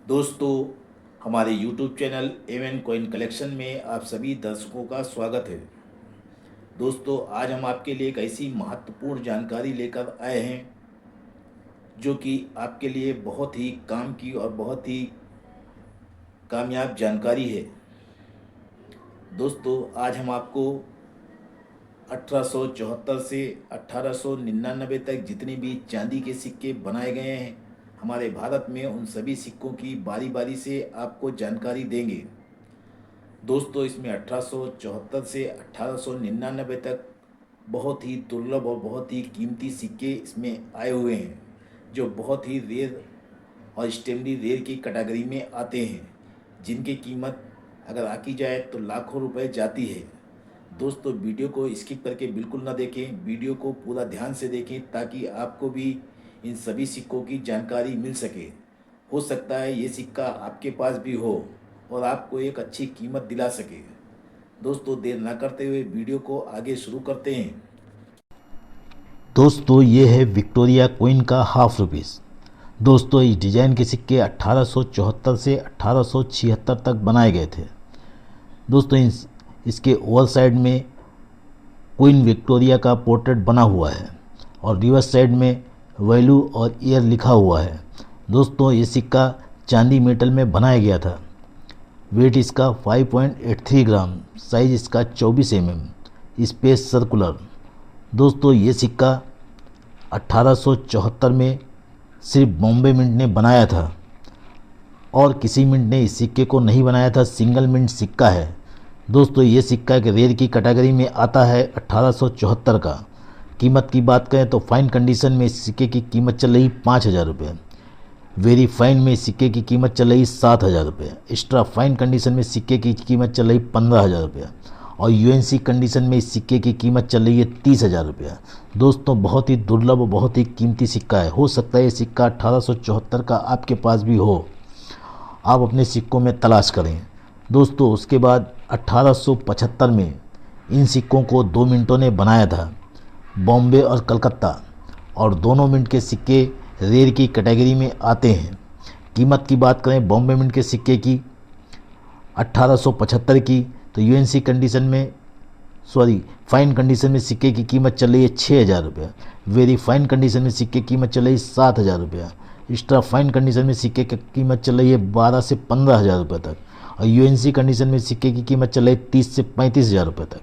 दोस्तों, हमारे YouTube channel Avon coin collection में आप सभी दर्शकों का स्वागत है। दोस्तों, आज हम आपके लिए एक ऐसी महत्वपूर्ण जानकारी लेकर आए हैं जो कि आपके लिए बहुत ही काम की और बहुत ही कामयाब जानकारी है। दोस्तों, आज हम आपको 1874 से 1899 तक जितने भी चांदी के सिक्के बनाए गए हैं हमारे भारत में, उन सभी सिक्कों की बारी बारी से आपको जानकारी देंगे। दोस्तों, इसमें 1874 से 1899 तक बहुत ही दुर्लभ और बहुत ही कीमती सिक्के इसमें आए हुए हैं जो बहुत ही रेयर और एक्सट्रीमली रेयर की कैटेगरी में आते हैं, जिनकी कीमत अगर आकी जाए तो लाखों रुपए जाती है। दोस्तों, वीडियो को स्किप करके बिल्कुल ना देखें, वीडियो को पूरा ध्यान से देखें ताकि आपको भी इन सभी सिक्कों की जानकारी मिल सके। हो सकता है ये सिक्का आपके पास भी हो और आपको एक अच्छी कीमत दिला सके। दोस्तों, देर ना करते हुए वीडियो को आगे शुरू करते हैं। दोस्तों, ये है विक्टोरिया क्वीन का हाफ रुपीस। दोस्तों, इस डिज़ाइन के सिक्के 1874 से 1876 तक बनाए गए थे। दोस्तों, इसके ओवर साइड में क्वीन विक्टोरिया का पोर्ट्रेट बना हुआ है और रिवर्स साइड में वैल्यू और ईयर लिखा हुआ है। दोस्तों, ये सिक्का चांदी मेटल में बनाया गया था। वेट इसका 5.83 ग्राम, साइज इसका 24 स्पेस सर्कुलर। दोस्तों, ये सिक्का 1874 में सिर्फ बॉम्बे मिंट ने बनाया था और किसी मिंट ने इस सिक्के को नहीं बनाया था। सिंगल मिंट सिक्का है। दोस्तों, ये सिक्का एक रेयर की कैटेगरी में आता है 1874 का। कीमत की बात करें तो फाइन कंडीशन में इस सिक्के की कीमत चल रही 5,000 रुपये। वेरी फाइन में सिक्के की कीमत चल रही 7,000 रुपये। एक्स्ट्रा फाइन कंडीशन में सिक्के की कीमत चल रही 15,000 रुपये और यूएनसी कंडीशन में इस सिक्के की कीमत चल रही है 30,000 रुपये। दोस्तों, बहुत ही दुर्लभ और बहुत ही कीमती सिक्का है। हो सकता है ये सिक्का 1874 का आपके पास भी हो, आप अपने सिक्कों में तलाश करें। दोस्तों, उसके बाद 1875 में इन सिक्कों को 2 मिनटों ने बनाया था, बॉम्बे और कलकत्ता, और दोनों मिनट के सिक्के रेयर की कैटेगरी में आते हैं। कीमत की बात करें बॉम्बे मिंट के सिक्के की 1875 की, तो यूएनसी कंडीशन में फाइन कंडीशन में सिक्के की कीमत चल रही है 6,000 रुपये। वेरी फाइन कंडीशन में सिक्के की कीमत चल रही है 7,000 रुपये। एक्स्ट्रा फाइन कंडीशन में सिक्के की कीमत चल रही है 12 से 15,000 रुपये तक और यूएनसी कंडीशन में सिक्के की कीमत चल रही है 30 से 35,000 रुपये तक।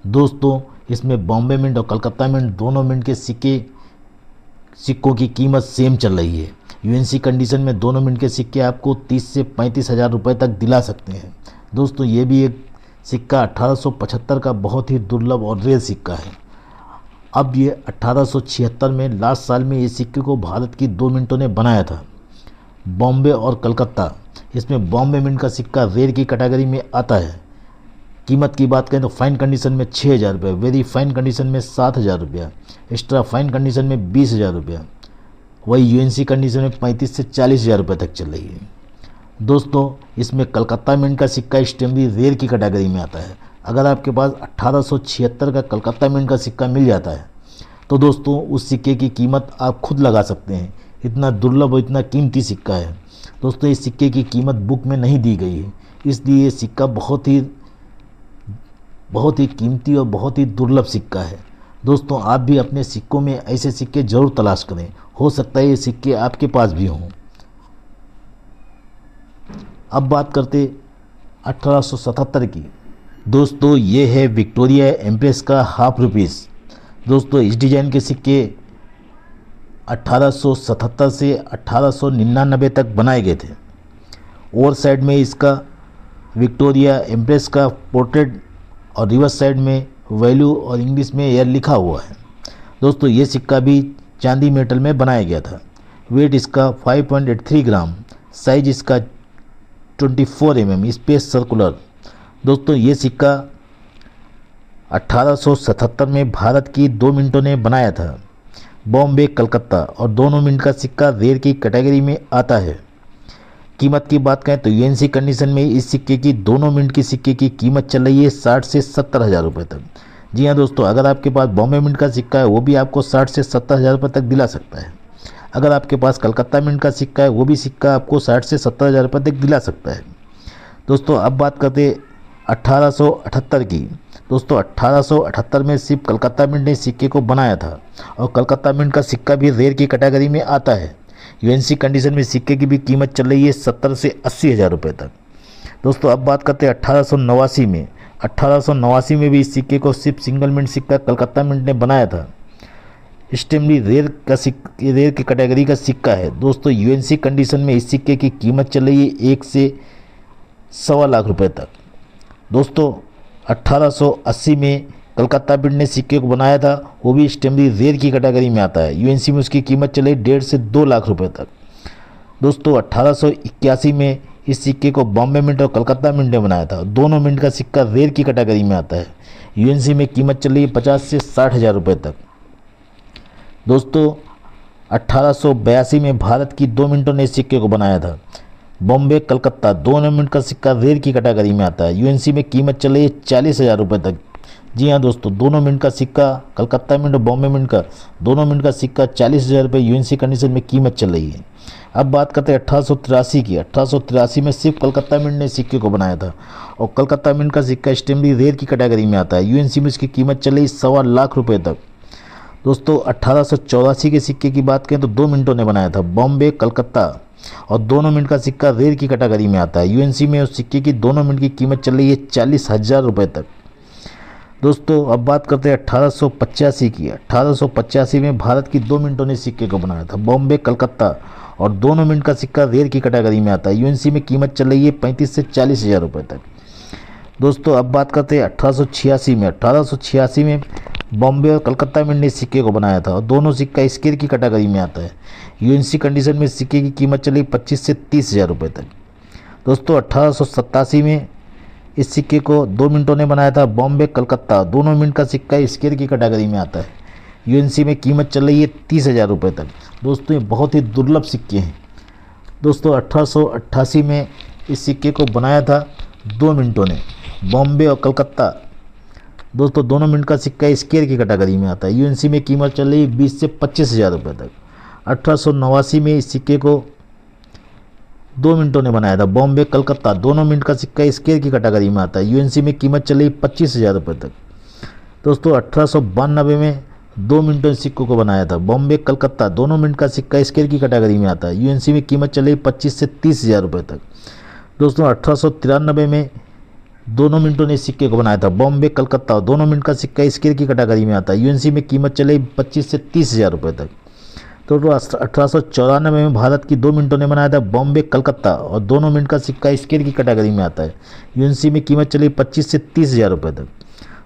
दोस्तों, इसमें बॉम्बे मिंट और कलकत्ता मिंट दोनों मिंट के सिक्कों की कीमत सेम चल रही है। यूएनसी कंडीशन में दोनों मिनट के सिक्के आपको 30 से 35,000 रुपये तक दिला सकते हैं। दोस्तों, ये भी एक सिक्का 1875 का बहुत ही दुर्लभ और रेयर सिक्का है। अब ये 1876 में लास्ट साल में ये सिक्के को भारत की 2 मिनटों ने बनाया था, बॉम्बे और कलकत्ता। इसमें बॉम्बे मिंट का सिक्का रेयर की कैटेगरी में आता है। कीमत की बात करें तो फाइन कंडीशन में 6,000 रुपये, वेरी फाइन कंडीशन में 7,000 रुपया, एक्स्ट्रा फाइन कंडीशन में 20,000 रुपया, वही यूएनसी कंडीशन में 35 से 40,000 रुपये तक चल रही है। दोस्तों, इसमें कलकत्ता मिंट का सिक्का एक्सट्रीमली रेयर की कैटेगरी में आता है। अगर आपके पास 1876 का कलकत्ता मिंट का सिक्का मिल जाता है तो दोस्तों उस सिक्के की कीमत आप खुद लगा सकते हैं। इतना दुर्लभ और इतना कीमती सिक्का है। दोस्तों, इस सिक्के की कीमत बुक में नहीं दी गई है, इसलिए ये सिक्का बहुत ही कीमती और बहुत ही दुर्लभ सिक्का है। दोस्तों, आप भी अपने सिक्कों में ऐसे सिक्के जरूर तलाश करें। हो सकता है ये सिक्के आपके पास भी हों। अब बात करते 1877 की। दोस्तों, ये है विक्टोरिया एम्प्रेस का हाफ रुपीस। दोस्तों, इस डिज़ाइन के सिक्के 1877 से 1899 तक बनाए गए थे। ओवर साइड में इसका विक्टोरिया एम्प्रेस का पोर्ट्रेट और रिवर्स साइड में वैल्यू और इंग्लिश में ईयर लिखा हुआ है। दोस्तों, ये सिक्का भी चांदी मेटल में बनाया गया था। वेट इसका 5.83 ग्राम, साइज इसका 24 स्पेस सर्कुलर। दोस्तों, ये सिक्का 1877 में भारत की 2 मिनटों ने बनाया था, बॉम्बे कलकत्ता, और दोनों मिनट का सिक्का रेयर की कैटेगरी में आता है। कीमत की बात करें तो यूएनसी कंडीशन में इस सिक्के की दोनों मिनट की सिक्के की कीमत चल रही है 60 से 70,000 रुपये तक। जी हाँ दोस्तों, अगर आपके पास बॉम्बे मिंट का सिक्का है वो भी आपको 60 से 70,000 रुपये तक दिला सकता है। अगर आपके पास कलकत्ता मिंट का सिक्का है, वो भी सिक्का आपको 60 से 70 हज़ार रुपये तक दिला सकता है। दोस्तों अब बात करते 1878 की। दोस्तों 1878 में सिर्फ कलकत्ता मिंट ने सिक्के को बनाया था और कलकत्ता मिंट का सिक्का भी रेयर की कैटेगरी में आता है। यूएनसी कंडीशन में सिक्के की भी कीमत चल रही है 70 से 80 हज़ार रुपये तक। दोस्तों अब बात करते हैं 1889 में। 1889 में भी इस सिक्के को सिर्फ सिंगल मिंट सिक्का कलकत्ता मिंट ने बनाया था। एक्सट्रीमली रेयर की कैटेगरी का सिक्का है। दोस्तों यूएनसी कंडीशन में इस सिक्के की कीमत चल रही है 1 से 1.25 लाख रुपए तक। दोस्तों 1880 में कलकत्ता मिंट ने सिक्के को बनाया था, वो भी एक्सट्रीमली रेयर की कैटेगरी में आता है। यूएनसी में उसकी कीमत चली 1.5 से 2 लाख रुपए तक। दोस्तों 1881 में इस सिक्के को बॉम्बे मिंट और कलकत्ता मिंट ने बनाया था। दोनों मिंट का सिक्का रेयर की कैटेगरी में आता है। यूएनसी में कीमत चल रही है 50 से 60 हज़ार रुपये तक। दोस्तों 1882 में भारत की 2 मिंटों ने इस सिक्के को बनाया था। बॉम्बे कलकत्ता दोनों मिंट का सिक्का रेयर की कैटेगरी में आता है। यूएनसी में कीमत चल रही है 40 हज़ार रुपये तक। जी हाँ दोस्तों, दोनों मिंट का सिक्का कलकत्ता मिंट और बॉम्बे मिंट का दोनों मिंट का सिक्का 40 हज़ार रुपये यूएनसी कंडीशन में कीमत चल रही है। अब बात करते हैं 1883 की। 1883 में सिर्फ कलकत्ता मिंट ने सिक्के को बनाया था और कलकत्ता मिंट का सिक्का एक्सट्रीमली रेयर की कैटेगरी में आता है। यूएनसी में इसकी कीमत चल रही 1.25 लाख रुपये तक। दोस्तों 1884 के सिक्के की बात करें तो 2 मिंटों ने बनाया था, बॉम्बे कलकत्ता, और दोनों मिनट का सिक्का रेयर की कैटेगरी में आता है। यूएनसी में उस सिक्के की दोनों मिनट की कीमत चल रही है 40 हज़ार रुपये तक। दोस्तों अब बात करते हैं 1885 की। 1885 में भारत की 2 मिनटों ने सिक्के को बनाया था, बॉम्बे कलकत्ता, और दोनों मिनट का सिक्का रेयर की कैटेगरी में आता है। यूएनसी में कीमत चल रही है 35 से 40 हज़ार रुपये तक। दोस्तों अब बात करते हैं 1886 में। 1886 में बॉम्बे और कलकत्ता मिंट ने सिक्के को बनाया था और दोनों सिक्का स्केयर की कैटेगरी में आता है। यूएनसी कंडीशन में सिक्के की कीमत चली 25 से 30 हज़ार रुपये तक। दोस्तों 1887 में इस सिक्के को 2 मिनटों ने बनाया था, बॉम्बे कलकत्ता, दोनों मिनट का सिक्का स्केयर की कैटेगरी में आता है। यूएनसी में कीमत चल रही है 30 हज़ार रुपये तक। दोस्तों ये बहुत ही दुर्लभ सिक्के हैं। दोस्तों 1888 में इस सिक्के को बनाया था 2 मिनटों ने, बॉम्बे और कलकत्ता, दोस्तों दोनों मिनट का सिक्का स्केयर की कैटेगरी में आता है। यूएनसी में कीमत चल रही है 20 से 25 हज़ार रुपये तक। 1889 में इस सिक्के को 2 मिनटों ने बनाया था, बॉम्बे कलकत्ता, दोनों मिनट का सिक्का स्केयर की कैटेगरी में आता है। यूएनसी में कीमत चल रही 25 हज़ार रुपये तक। दोस्तों 1892 में 2 मिनटों ने सिक्कों को बनाया था, बॉम्बे कलकत्ता, दोनों मिनट का सिक्का स्केयर की कैटेगरी में आता है। यूएनसी में कीमत चल रही 25 से 30 हज़ार रुपये तक। दोस्तों 1893 में 2 मिनटों ने इस सिक्के को बनाया था, बॉम्बे कलकत्ता, दोनों मिनट का सिक्का स्केयर की कैटेगरी में आता है। यूएनसी में कीमत चले 25 से 30 हज़ार रुपये तक। तो 1894 में भारत की 2 मिनटों ने बनाया था, बॉम्बे कलकत्ता, और दोनों मिनट का सिक्का स्केयर की कैटेगरी में आता है। यूएनसी में कीमत चली 25 से 30 हज़ार रुपये तक।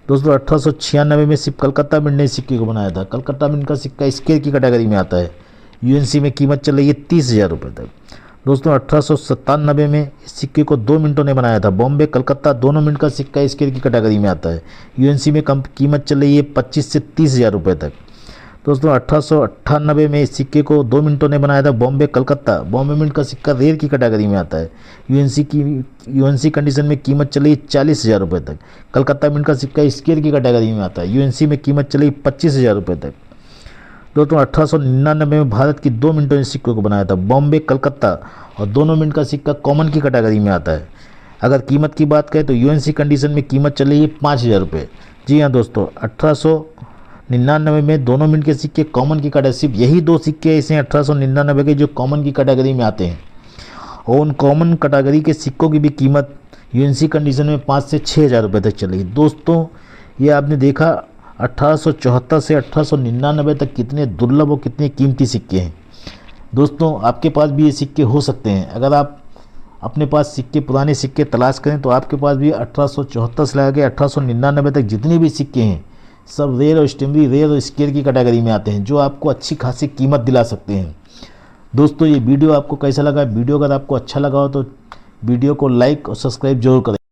दोस्तों 1896 में सिर्फ कलकत्ता मिंट ने इस सिक्के को बनाया था, कलकत्ता मिंट का सिक्का स्केयर की कैटेगरी में आता है। यूएनसी में कीमत चल रही है 30 हज़ार रुपये तक। दोस्तों 1897 में इस सिक्के को 2 मिनटों ने बनाया था, बॉम्बे कलकत्ता, दोनों मिनट का सिक्का स्केयर की कैटेगरी में आता है। यूएनसी में कीमत चल रही है 25 से 30 हज़ार रुपये तक। दोस्तों 1898 में इस सिक्के को 2 मिनटों ने बनाया था, बॉम्बे कलकत्ता, बॉम्बे मिंट का सिक्का रेयर की कैटेगरी में आता है। यूएनसी कंडीशन में कीमत चली 40 हज़ार रुपये तक। कलकत्ता मिंट का सिक्का स्केयर की कैटेगरी में आता है। यूएनसी में कीमत चली 25 हज़ार रुपये तक। दोस्तों 1899 में भारत की 2 मिनटों ने सिक्कों को बनाया था, बॉम्बे कलकत्ता, और दोनों मिनट का सिक्का कॉमन की कैटेगरी में आता है। अगर कीमत की बात करें तो यूएनसी कंडीशन में कीमत चल रही है 5 हज़ार रुपये। जी हाँ दोस्तों, 1899 में दोनों मिनट के सिक्के कॉमन की कैटेगरी, सिर्फ यही 2 सिक्के ऐसे हैं 1899 के जो कॉमन की कैटेगरी में आते हैं, और उन कॉमन कैटेगरी के सिक्कों की भी कीमत यूएनसी कंडीशन में 5 से 6 हज़ार रुपये तक चलेगी। दोस्तों ये आपने देखा 1874 से 1899 तक कितने दुर्लभ और कितने कीमती सिक्के हैं। दोस्तों आपके पास भी ये सिक्के हो सकते हैं। अगर आप अपने पास पुराने सिक्के तलाश करें तो आपके पास भी 1874 से लेकर 1899 तक जितने भी सिक्के हैं सब रेयर और एक्सट्रीमली रेयर और स्केयर की कैटेगरी में आते हैं, जो आपको अच्छी खासी कीमत दिला सकते हैं। दोस्तों ये वीडियो आपको कैसा लगा? वीडियो अगर आपको अच्छा लगा हो तो वीडियो को लाइक और सब्सक्राइब जरूर करें।